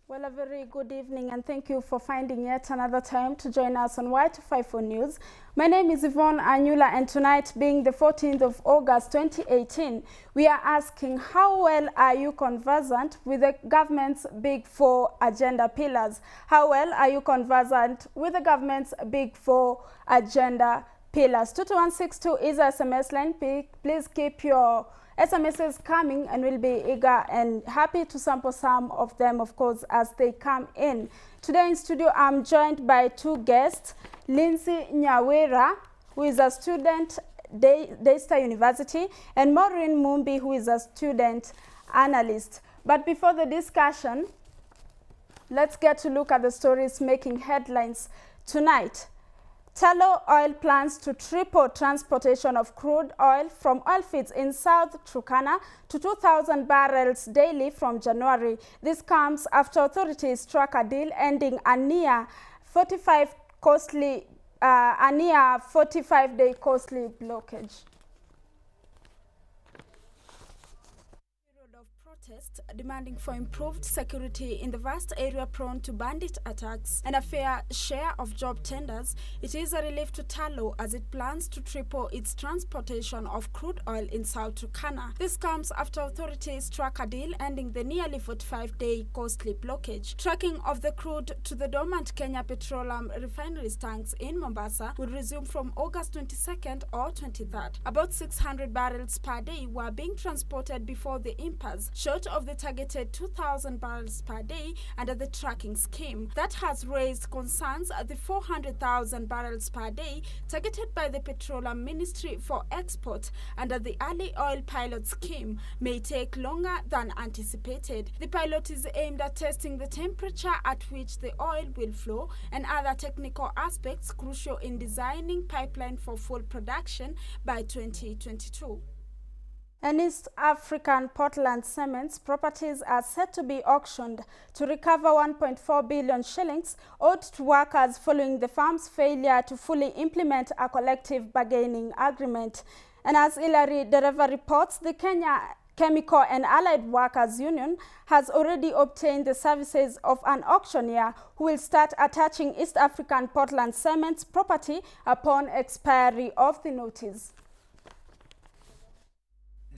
Well, a very good evening and thank you for finding yet another time to join us on Y254 News. My name is Yvonne Anyula, and tonight, being the 14th of August 2018, we are asking how well are you conversant with the government's Big Four agenda pillars? How well are you conversant with the government's Big Four agenda pillars? 22162 is a SMS line. Please keep your SMSs coming, and we'll be eager and happy to sample some of them, of course, as they come in. Today in studio, I'm joined by two guests, Lindsay Nyawera, who is a student at Daystar University, and Maureen Mumbi, who is a student analyst. But before the discussion, let's get to look at the stories making headlines tonight. Tullow Oil plans to triple transportation of crude oil from oil fields in South Turkana to 2,000 barrels daily from January. This comes after authorities struck a deal ending a near 45-day costly blockage. Demanding for improved security in the vast area prone to bandit attacks and a fair share of job tenders, it is a relief to Tullow as it plans to triple its transportation of crude oil in South Turkana. This comes after authorities struck a deal ending the nearly 45-day costly blockage. Trucking of the crude to the dormant Kenya Petroleum refineries tanks in Mombasa will resume from August 22nd or 23rd. About 600 barrels per day were being transported before the impasse, short of the targeted 2,000 barrels per day under the tracking scheme. That has raised concerns at the 400,000 barrels per day targeted by the Petroleum Ministry for export under the early oil pilot scheme may take longer than anticipated. The pilot is aimed at testing the temperature at which the oil will flow and other technical aspects crucial in designing pipeline for full production by 2022. And East African Portland Cement's properties are set to be auctioned to recover 1.4 billion shillings owed to workers following the firm's failure to fully implement a collective bargaining agreement. And as Hilary Dereva reports, the Kenya Chemical and Allied Workers Union has already obtained the services of an auctioneer who will start attaching East African Portland Cement's property upon expiry of the notice.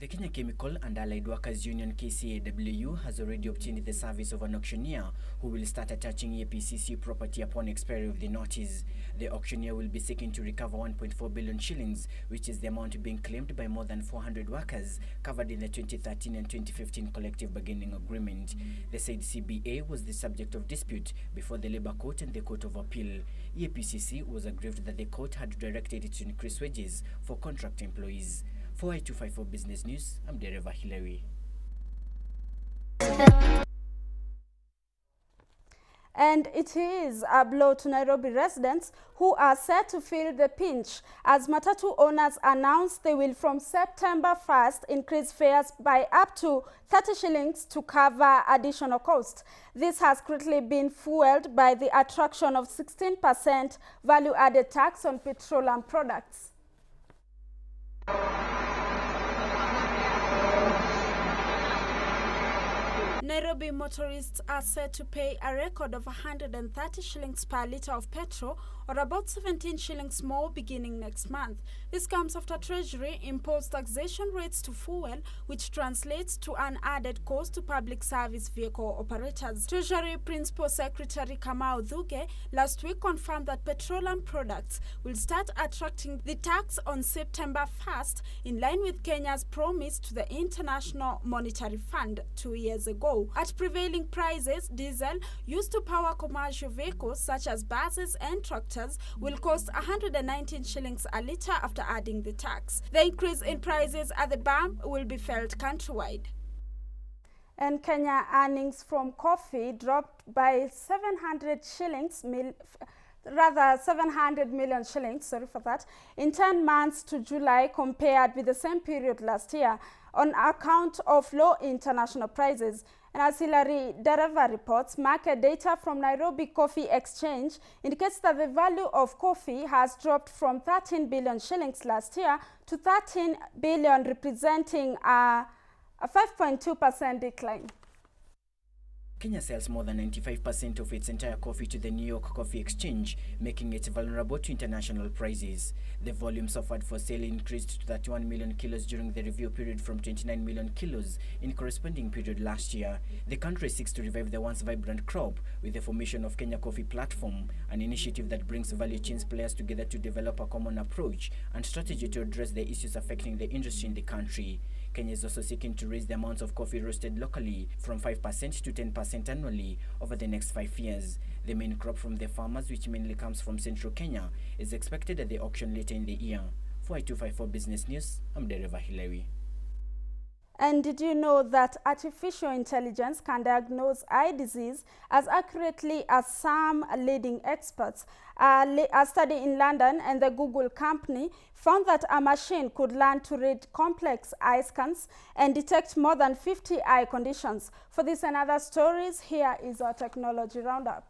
The Kenya Chemical and Allied Workers Union KCAW has already obtained the service of an auctioneer who will start attaching EPCC property upon expiry of the notice. The auctioneer will be seeking to recover 1.4 billion shillings, which is the amount being claimed by more than 400 workers covered in the 2013 and 2015 collective bargaining agreement. The said CBA was the subject of dispute before the Labour Court and the Court of Appeal. EPCC was aggrieved that the court had directed it to increase wages for contract employees. For Y254 Business News, I'm Dereva Hilary. And it is a blow to Nairobi residents who are set to feel the pinch as matatu owners announce they will from September 1st increase fares by up to 30 shillings to cover additional costs. This has greatly been fueled by the attraction of 16% value-added tax on petroleum products. Nairobi motorists are set to pay a record of 130 shillings per litre of petrol, or about 17 shillings more beginning next month. This comes after Treasury imposed taxation rates to fuel, which translates to an added cost to public service vehicle operators. Treasury Principal Secretary Kamau Thuge last week confirmed that petroleum products will start attracting the tax on September 1st, in line with Kenya's promise to the International Monetary Fund 2 years ago. At prevailing prices, diesel used to power commercial vehicles such as buses and tractors will cost 119 shillings a litre after adding the tax. The increase in prices at the pump will be felt countrywide. And Kenya earnings from coffee dropped by 700 million shillings, sorry for that, in 10 months to July compared with the same period last year on account of low international prices. And as Hilary Dereva reports, market data from Nairobi Coffee Exchange indicates that the value of coffee has dropped from 13 billion shillings last year to 13 billion, representing a 5.2% decline. Kenya sells more than 95% of its entire coffee to the New York Coffee Exchange, making it vulnerable to international prices. The volumes offered for sale increased to 31 million kilos during the review period from 29 million kilos in corresponding period last year. The country seeks to revive the once vibrant crop with the formation of Kenya Coffee Platform, an initiative that brings value chains players together to develop a common approach and strategy to address the issues affecting the industry in the country. Kenya is also seeking to raise the amounts of coffee roasted locally from 5% to 10% annually over the next 5 years. The main crop from the farmers, which mainly comes from central Kenya, is expected at the auction later in the year. For Y254 Business News, I'm Dereva Hilary. And did you know that artificial intelligence can diagnose eye disease as accurately as some leading experts? A study in London and the Google company found that a machine could learn to read complex eye scans and detect more than 50 eye conditions. For this and other stories, here is our technology roundup.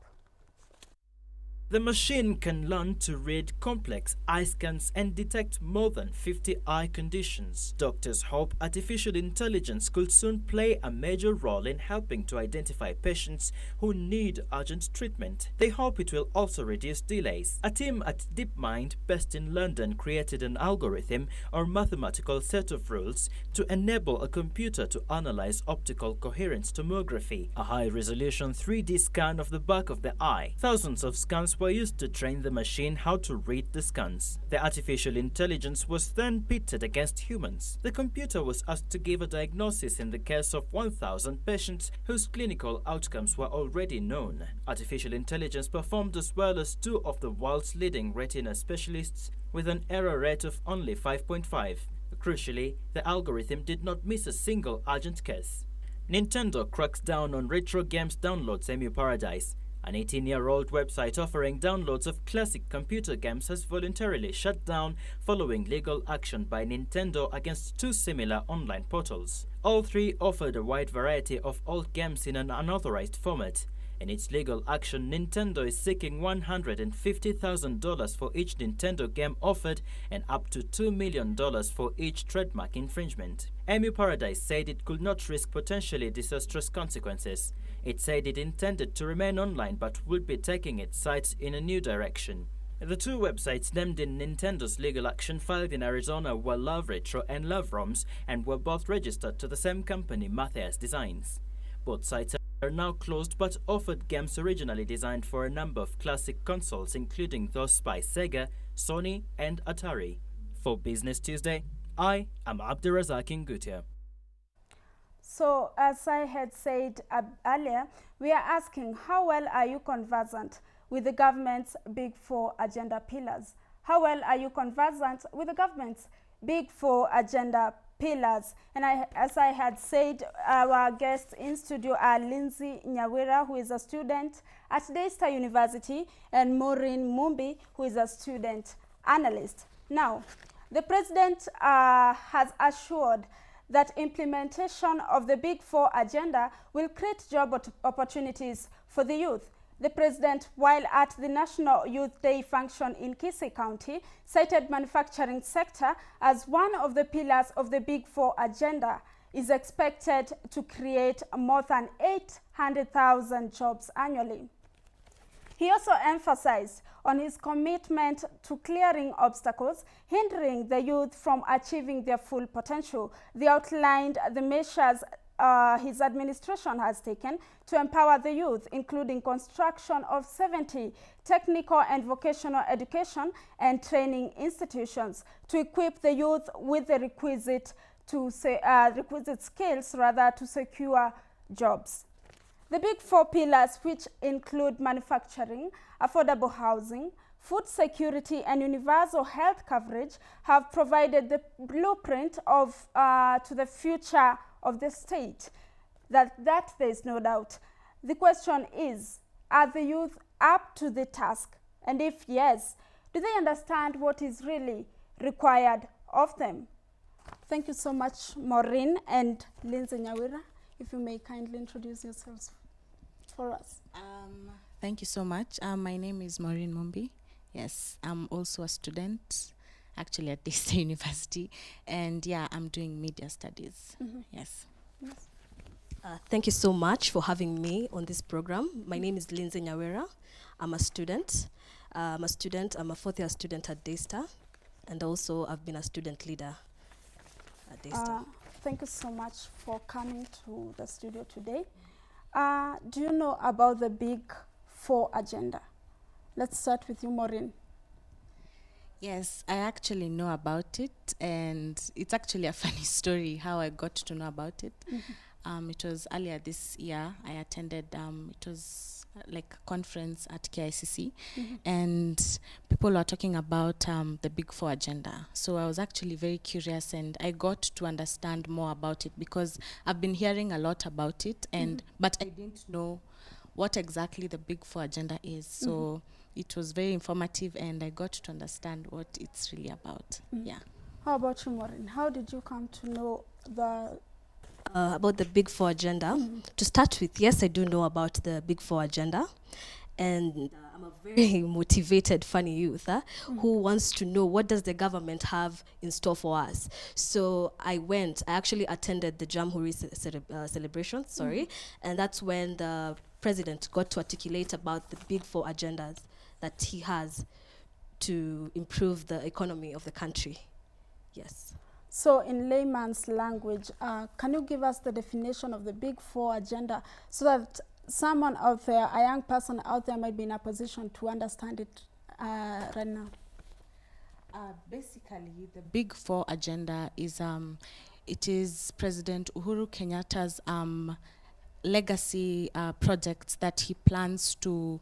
The machine can learn to read complex eye scans and detect more than 50 eye conditions. Doctors hope artificial intelligence could soon play a major role in helping to identify patients who need urgent treatment. They hope it will also reduce delays. A team at DeepMind, based in London, created an algorithm or mathematical set of rules to enable a computer to analyze optical coherence tomography, a high-resolution 3D scan of the back of the eye. Thousands of scans were used to train the machine how to read the scans. The artificial intelligence was then pitted against humans. The computer was asked to give a diagnosis in the case of 1,000 patients whose clinical outcomes were already known. Artificial intelligence performed as well as 2 of the world's leading retina specialists with an error rate of only 5.5. Crucially, the algorithm did not miss a single urgent case. Nintendo cracks down on retro games downloads Emu Paradise. An 18-year-old website offering downloads of classic computer games has voluntarily shut down following legal action by Nintendo against 2 similar online portals. All 3 offered a wide variety of old games in an unauthorized format. In its legal action, Nintendo is seeking $150,000 for each Nintendo game offered and up to $2 million for each trademark infringement. Emu Paradise said it could not risk potentially disastrous consequences. It said it intended to remain online but would be taking its sites in a new direction. The 2 websites named in Nintendo's legal action filed in Arizona were Love Retro and Love ROMs and were both registered to the same company, Matthias Designs. Both sites are now closed but offered games originally designed for a number of classic consoles, including those by Sega, Sony, and Atari. For Business Tuesday, I am Abdurazak Ngutia. So, as I had said earlier, we are asking, how well are you conversant with the government's Big 4 agenda pillars? How well are you conversant with the government's Big 4 agenda pillars? And as I had said, our guests in studio are Lindsay Nyawira, who is a student at Daystar University, and Maureen Mumbi, who is a student analyst. Now, the president has assured that implementation of the Big 4 agenda will create job opportunities for the youth. The president, while at the National Youth Day function in Kisii County, cited manufacturing sector as one of the pillars of the Big 4 agenda, is expected to create more than 800,000 jobs annually. He also emphasized on his commitment to clearing obstacles hindering the youth from achieving their full potential. They outlined the measures his administration has taken to empower the youth, including construction of 70 technical and vocational education and training institutions to equip the youth with the requisite skills to secure jobs. The Big 4 pillars, which include manufacturing, affordable housing, food security, and universal health coverage, have provided the blueprint to the future of the state. That there is no doubt. The question is, are the youth up to the task? And if yes, do they understand what is really required of them? Thank you so much, Maureen and Lindsay Nyawira. If you may kindly introduce yourselves for us. Thank you so much. My name is Maureen Mumbi. Yes, I'm also a student, actually at Daystar University, and yeah, I'm doing media studies. Yes. Thank you so much for having me on this program. My name is Lindsay Nyawera. I'm a student. I'm a fourth-year student at Daystar, and also I've been a student leader at Daystar. Thank you so much for coming to the studio today. Do you know about the Big Four agenda? Let's start with you, Maureen. Yes, I actually know about it, and it's actually a funny story how I got to know about it. It was earlier this year. I attended, it was like a conference at KICC, and people were talking about the Big Four agenda. So I was actually very curious, and I got to understand more about it because I've been hearing a lot about it, and but I didn't know what exactly the Big Four agenda is. So it was very informative, and I got to understand what it's really about. Yeah. How about you, Maureen? How did you come to know About the Big Four agenda. To start with, yes, I do know about the Big Four agenda. And I'm a very motivated, funny youth who wants to know what does the government have in store for us. So I actually attended the Jamhuri celebration, and that's when the president got to articulate about the Big Four agendas that he has to improve the economy of the country. Yes. So in layman's language, can you give us the definition of the Big Four agenda so that someone out there, a young person out there, might be in a position to understand it right now? Basically, the Big Four agenda is it is President Uhuru Kenyatta's legacy projects that he plans to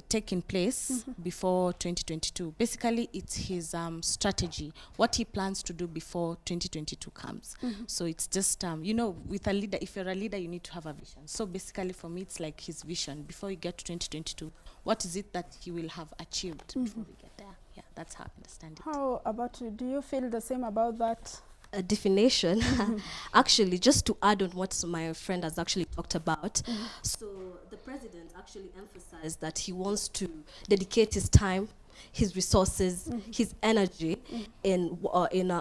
take in place before 2022. Basically, it's his strategy, what he plans to do before 2022 comes. So it's just, you know, with a leader, if you're a leader, you need to have a vision. So basically, for me, it's like his vision. Before you get to 2022, what is it that he will have achieved before we get there? Yeah, that's how I understand it. How about you? Do you feel the same about that? A definition. Actually, just to add on what my friend has actually talked about, so the president actually emphasized that he wants to dedicate his time, his resources, his energy in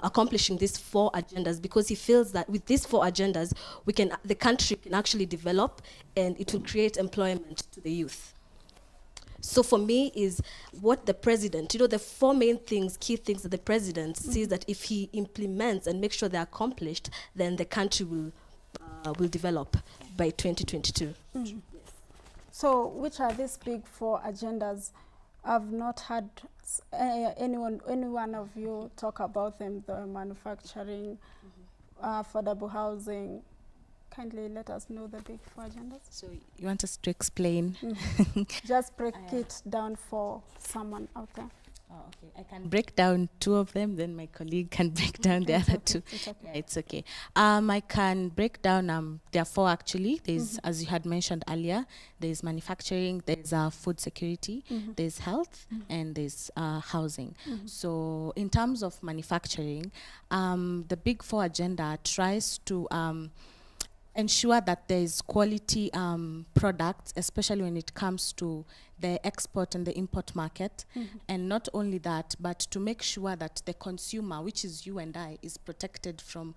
accomplishing these four agendas, because he feels that with these four agendas, the country can actually develop, and it will create employment to the youth. So for me is what the president, the four main things, key things that the president sees that if he implements and makes sure they're accomplished, then the country will develop by 2022. Yes. So which are these Big Four agendas? I've not had any one of you talk about them, the manufacturing, affordable housing. Kindly let us know the Big Four agendas. So you want us to explain? Just break it down for someone out there. Oh, okay. I can break down two of them, then my colleague can break down the other two. It's okay. Yeah, it's okay. I can break down, there are four actually. There's, as you had mentioned earlier, there's manufacturing, there's food security, there's health, and there's housing. So in terms of manufacturing, the Big Four agenda tries to ensure that there is quality products, especially when it comes to the export and the import market. And not only that, but to make sure that the consumer, which is you and I, is protected from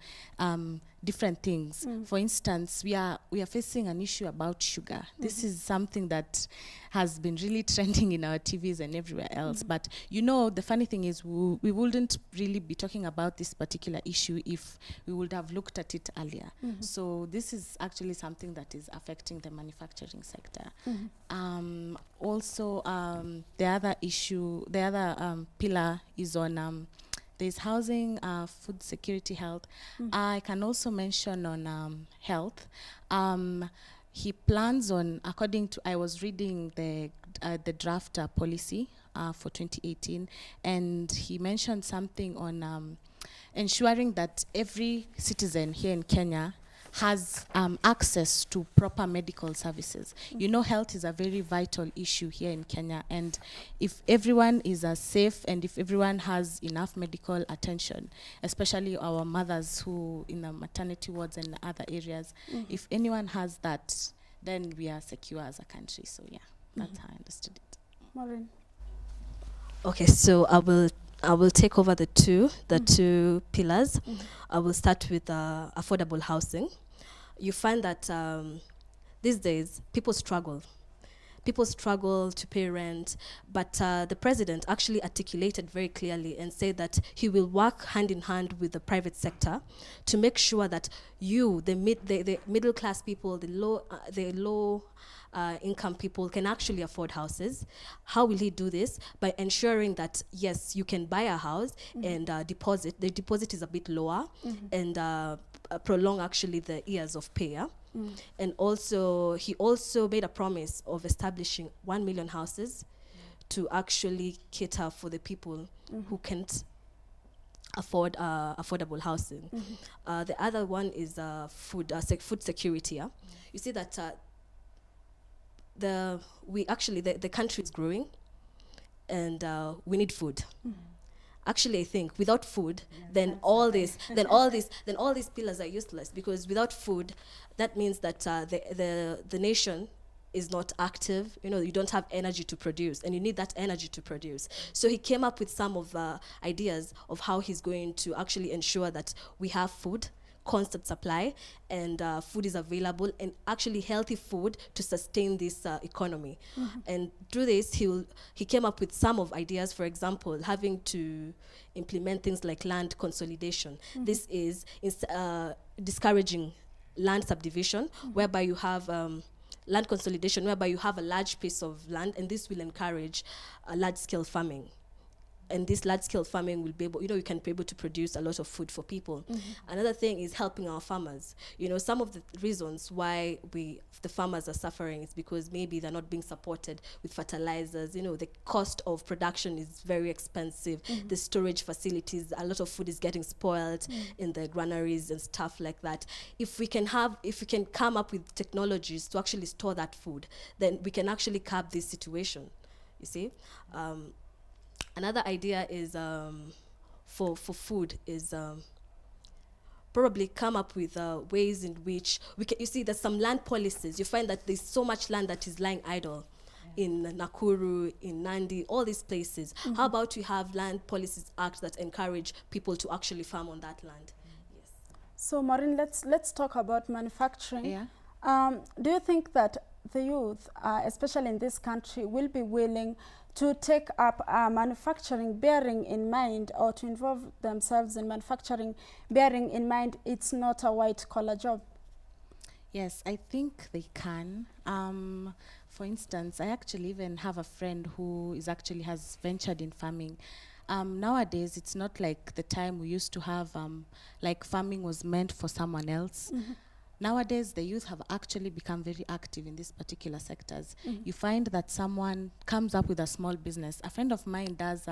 different things. For instance, we are facing an issue about sugar. This is something that has been really trending in our TVs and everywhere else. But the funny thing is we wouldn't really be talking about this particular issue if we would have looked at it earlier. So this is actually something that is affecting the manufacturing sector. Also, the other pillar is on there's housing, food security, health. I can also mention on health. He plans on, according to, I was reading the draft policy for 2018, and he mentioned something on ensuring that every citizen here in Kenya has access to proper medical services. Health is a very vital issue here in Kenya, and if everyone is safe and if everyone has enough medical attention, especially our mothers who in the maternity wards and other areas, if anyone has that, then we are secure as a country. So yeah, that's how I understood it. Maureen. Okay, so I will take over the two pillars. I will start with affordable housing. you find that these days people struggle. People struggle to pay rent, but the president actually articulated very clearly and said that he will work hand in hand with the private sector to make sure that the middle class people, the low income people can actually afford houses. How will he do this? By ensuring that, yes, you can buy a house and deposit. The deposit is a bit lower and prolong actually the years of pay. And also, he also made a promise of establishing 1 million houses to actually cater for the people who can't afford affordable housing. The other one is food security. You see that the country is growing, and we need food. Actually, I think without food, then all these pillars are useless, because without food, that means that the nation is not active. You don't have energy to produce, and you need that energy to produce. So he came up with some of ideas of how he's going to actually ensure that we have food, constant supply, and food is available, and actually healthy food to sustain this economy. And through this, he came up with some of ideas, for example, having to implement things like land consolidation. This is discouraging land subdivision, whereby you have land consolidation, whereby you have a large piece of land, and this will encourage large-scale farming. And this large-scale farming will be able, you can be able to produce a lot of food for people. Another thing is helping our farmers. Some of the reasons why the farmers are suffering is because maybe they're not being supported with fertilizers. The cost of production is very expensive. The storage facilities, a lot of food is getting spoiled in the granaries and stuff like that. If we can come up with technologies to actually store that food, then we can actually curb this situation. You see? Another idea is for food is probably come up with ways in which you see there's some land policies. You find that there's so much land that is lying idle in Nakuru, in Nandi, all these places. How about we have land policies act that encourage people to actually farm on that land? Yes. So Maureen, let's talk about manufacturing. Yeah. Do you think that the youth, especially in this country, will be willing to take up manufacturing, bearing in mind, or to involve themselves in manufacturing, bearing in mind it's not a white-collar job? Yes, I think they can. For instance, I actually even have a friend who has ventured in farming. Nowadays, it's not like the time we used to have, like farming was meant for someone else. Nowadays, the youth have actually become very active in these particular sectors. You find that someone comes up with a small business. A friend of mine does,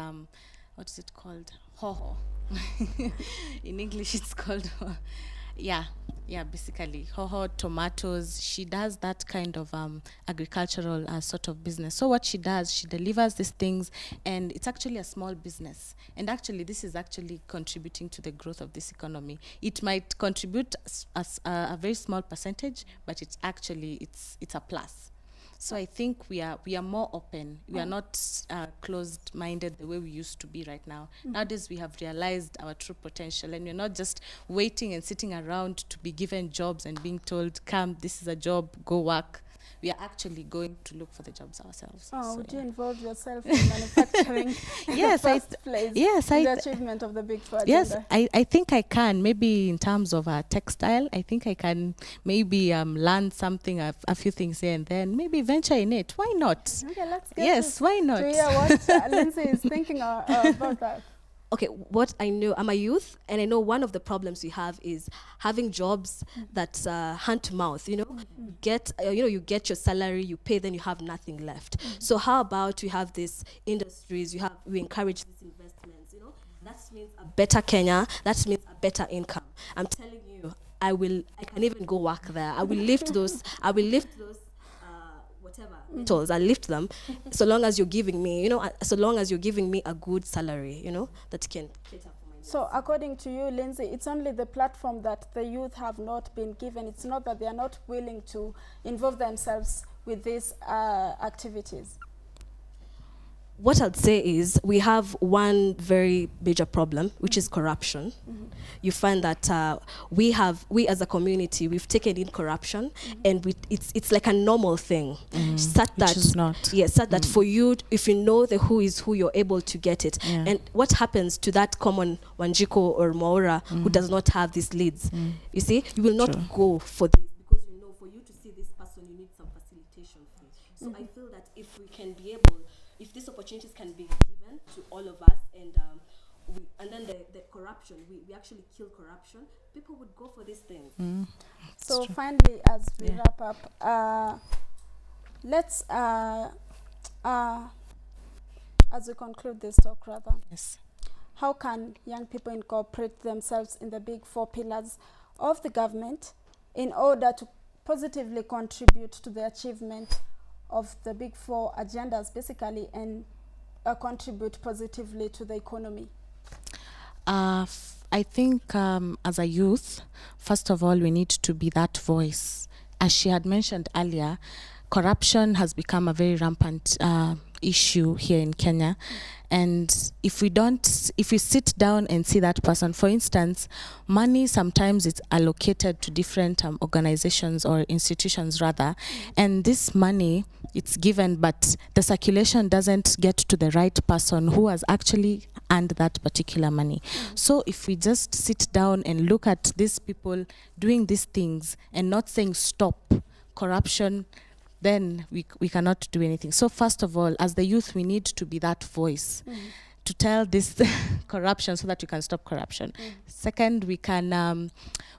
what is it called? Hoho. In English, it's called, basically, hoho, tomatoes. She does that kind of agricultural sort of business. So what she does, she delivers these things, and it's actually a small business. And actually, this is actually contributing to the growth of this economy. It might contribute as a very small percentage, but it's a plus. So I think we are more open. We are not closed-minded the way we used to be right now. Nowadays, we have realized our true potential, and we're not just waiting and sitting around to be given jobs and being told, come, this is a job, go work. We are actually going to look for the jobs ourselves. Would you involve yourself in manufacturing yes, in the first place? Yes, the achievement of the Big Four Yes, agenda? I think I can. Maybe in terms of textile, I think I can maybe learn something, a few things here and then, maybe venture in it. Why not? Okay, let's get why not? to hear what Lindsay is thinking about that. Okay, what I know, I'm a youth, and I know one of the problems we have is having jobs that's hand to mouth. You get your salary, you pay, then you have nothing left. So how about we have these industries? We encourage these investments. That means a better Kenya. That means a better income. I'm telling you, I can even go work there. I will lift those. Whatever, I lift them, so long as you're giving me, a good salary, that can cater for my needs. So according to you, Lindsay, it's only the platform that the youth have not been given. It's not that they are not willing to involve themselves with these activities. what I'd say is we have one very major problem, which is corruption. You find that we as a community, we've taken in corruption, and it's like a normal thing. Such that, Which is not. Yeah, such that for you, if you know the who is who, you're able to get it. Yeah. And what happens to that common Wanjiko or Maura who does not have these leads? You see, you will not True. go for this, because you know for you to see this person, you need some facilitation fee. So I feel that if we can be able, if these opportunities can be given to all of us, and then the corruption, we actually kill corruption, people would go for these things. So finally, as we wrap up, let's as we conclude this talk, rather, Yes. how can young people incorporate themselves in the big four pillars of the government in order to positively contribute to the achievement of the big four agendas, basically, and contribute positively to the economy? I think as a youth, first of all, we need to be that voice. As she had mentioned earlier, corruption has become a very rampant issue here in Kenya. And if we sit down and see that person, for instance, money sometimes it's allocated to different organizations or institutions rather, and this money, it's given, but the circulation doesn't get to the right person who has actually earned that particular money. So if we just sit down and look at these people doing these things and not saying stop corruption, then we cannot do anything. So first of all, as the youth, we need to be that voice to tell this corruption so that we can stop corruption. Second, we can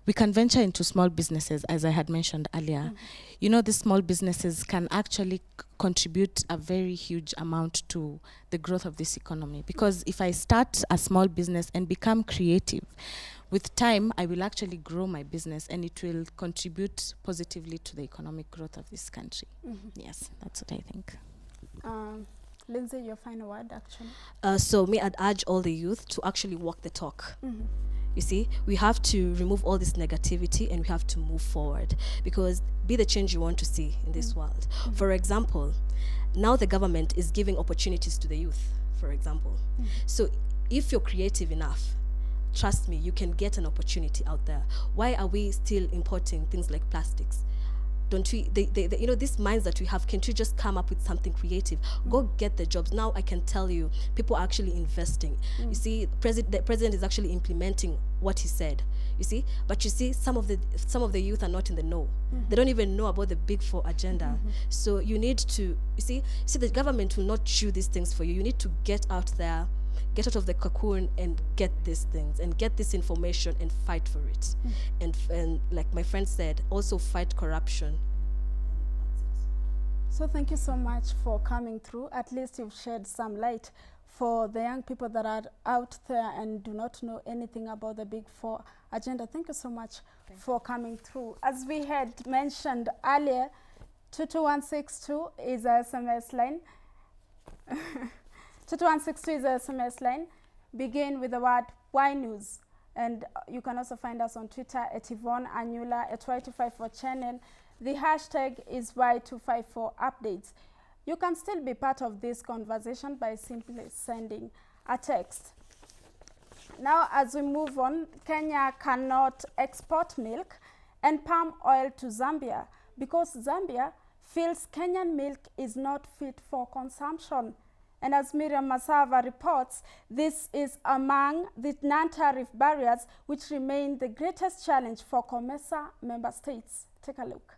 venture into small businesses, as I had mentioned earlier. You know, these small businesses can actually contribute a very huge amount to the growth of this economy. Because if I start a small business and become creative, with time, I will actually grow my business and it will contribute positively to the economic growth of this country. Yes, that's what I think. Lindsay, your final word, actually. So I'd urge all the youth to actually walk the talk. You see, we have to remove all this negativity and we have to move forward, because be the change you want to see in this world. For example, now the government is giving opportunities to the youth, for example. So if you're creative enough, trust me, you can get an opportunity out there. Why are we still importing things like plastics? Don't we, you know, these minds that we have, can't you just come up with something creative? Go get the jobs. Now I can tell you, people are actually investing. You see, the president is actually implementing what he said. You see, but you see, some of the youth are not in the know. They don't even know about the big four agenda. So you need to, you see, the government will not chew these things for you. You need to get out there, get out of the cocoon and get these things and get this information and fight for it. And like my friend said, also fight corruption. So thank you so much for coming through. At least you've shed some light for the young people that are out there and do not know anything about the big four agenda. Thank you so much for coming through. As we had mentioned earlier, 22162 is a SMS line. 22162 is a SMS line. Begin with the word Y News. And you can also find us on Twitter at Yvonne Anula, at Y254 channel. The hashtag is Y254 updates. You can still be part of this conversation by simply sending a text. Now, as we move on, Kenya cannot export milk and palm oil to Zambia because Zambia feels Kenyan milk is not fit for consumption. And as Miriam Masava reports, this is among the non-tariff barriers which remain the greatest challenge for COMESA member states. Take a look.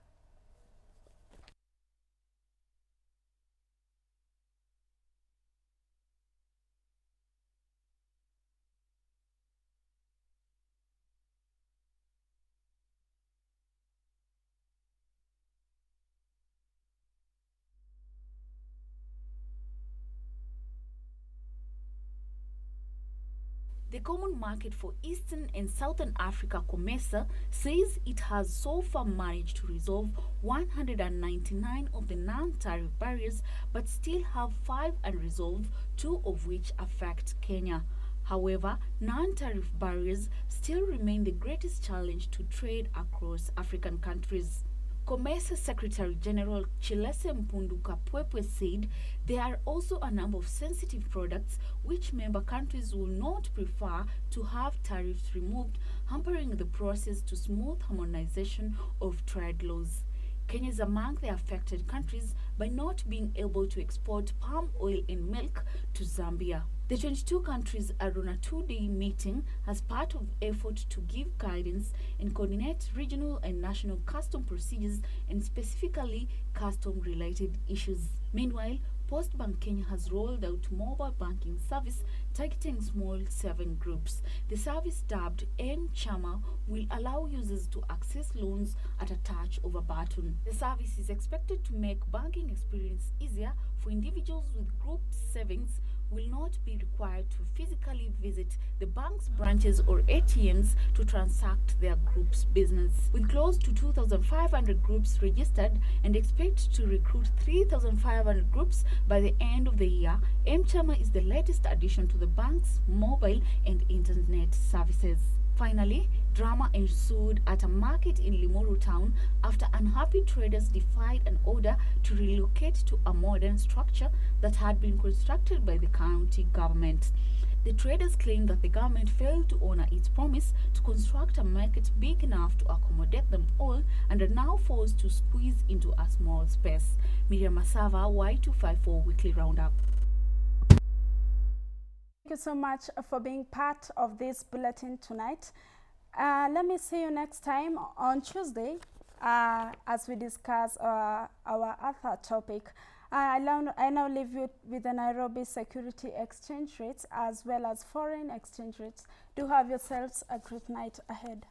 The Common Market for Eastern and Southern Africa, COMESA, says it has so far managed to resolve 199 of the non-tariff barriers, but still have 5 unresolved, 2 of which affect Kenya. However, non-tariff barriers still remain the greatest challenge to trade across African countries. COMESA Secretary General Chilese Mpundu Kapwepwe said there are also a number of sensitive products which member countries will not prefer to have tariffs removed, hampering the process to smooth harmonization of trade laws. Kenya is among the affected countries by not being able to export palm oil and milk to Zambia. The 22 countries are on a 2-day meeting as part of effort to give guidance and coordinate regional and national custom procedures and specifically custom-related issues. Meanwhile, Postbank Kenya has rolled out mobile banking service targeting small saving groups. The service, dubbed M-Chama, will allow users to access loans at a touch of a button. The service is expected to make banking experience easier for individuals with group savings will not be required to physically visit the bank's branches or ATMs to transact their group's business. With close to 2,500 groups registered and expect to recruit 3,500 groups by the end of the year, M-Chama is the latest addition to the bank's mobile and internet services. Finally, drama ensued at a market in Limuru town after unhappy traders defied an order to relocate to a modern structure that had been constructed by the county government. The traders claimed that the government failed to honor its promise to construct a market big enough to accommodate them all and are now forced to squeeze into a small space. Miriam Masava, Y254 Weekly Roundup. Thank you so much for being part of this bulletin tonight. Let me see you next time on Tuesday as we discuss our other topic. I now leave you with the Nairobi security exchange rates as well as foreign exchange rates. Do have yourselves a great night ahead.